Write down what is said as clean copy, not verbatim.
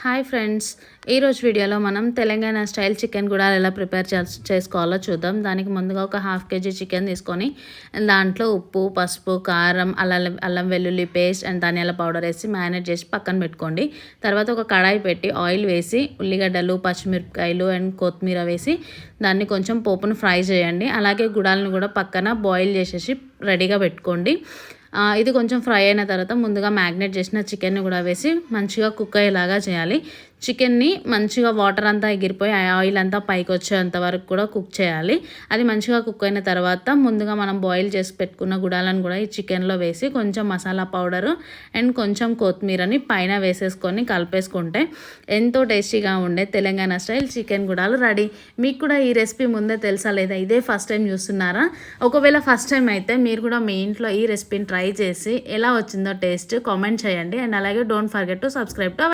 Hi friends, ఈరోజు వీడియోలో మనం తెలంగాణ స్టైల్ చికెన్ కూడా ఎలా ప్రిపేర్ చేసుకోవాలో చూద్దాం. దానికి ముందుగా ఒక హాఫ్ కేజీ చికెన్ తీసుకొని దాంట్లో ఉప్పు, పసుపు, కారం, అల్లం వెల్లుల్లి పేస్ట్ అండ్ ధనియాల పౌడర్ వేసి మ్యారినేట్ చేసి పక్కన పెట్టుకోండి. తర్వాత ఒక కడాయి పెట్టి ఆయిల్ వేసి ఉల్లిగడ్డలు, పచ్చిమిరపకాయలు అండ్ కొత్తిమీర వేసి దాన్ని కొంచెం పోపును ఫ్రై చేయండి. అలాగే గుడాలను కూడా పక్కన బాయిల్ చేసేసి రెడీగా పెట్టుకోండి. ఇది కొంచెం ఫ్రై అయిన తర్వాత ముందుగా మ్యాగ్నేట్ చేసిన చికెన్ని కూడా వేసి మంచిగా కుక్ అయ్యేలాగా చేయాలి. చికెన్ని మంచిగా వాటర్ అంతా ఎగిరిపోయి ఆయిల్ అంతా పైకి వచ్చేంత వరకు కూడా కుక్ చేయాలి. అది మంచిగా కుక్ అయిన తర్వాత ముందుగా మనం బాయిల్ చేసి పెట్టుకున్న గుడాలను కూడా ఈ చికెన్లో వేసి కొంచెం మసాలా పౌడరు అండ్ కొంచెం కొత్తిమీరని పైన వేసేసుకొని కలిపేసుకుంటే ఎంతో టేస్టీగా ఉండే తెలంగాణ స్టైల్ చికెన్ గుడాలు రెడీ. మీకు కూడా ఈ రెసిపీ ముందే తెలుసా లేదా ఇదే ఫస్ట్ టైం చూస్తున్నారా? ఒకవేళ ఫస్ట్ టైం అయితే మీరు కూడా మీ ఇంట్లో ఈ రెసిపీని ట్రై చేసి ఎలా వచ్చిందో టేస్ట్ కామెంట్ చేయండి. అండ్ అలాగే don't forget to subscribe to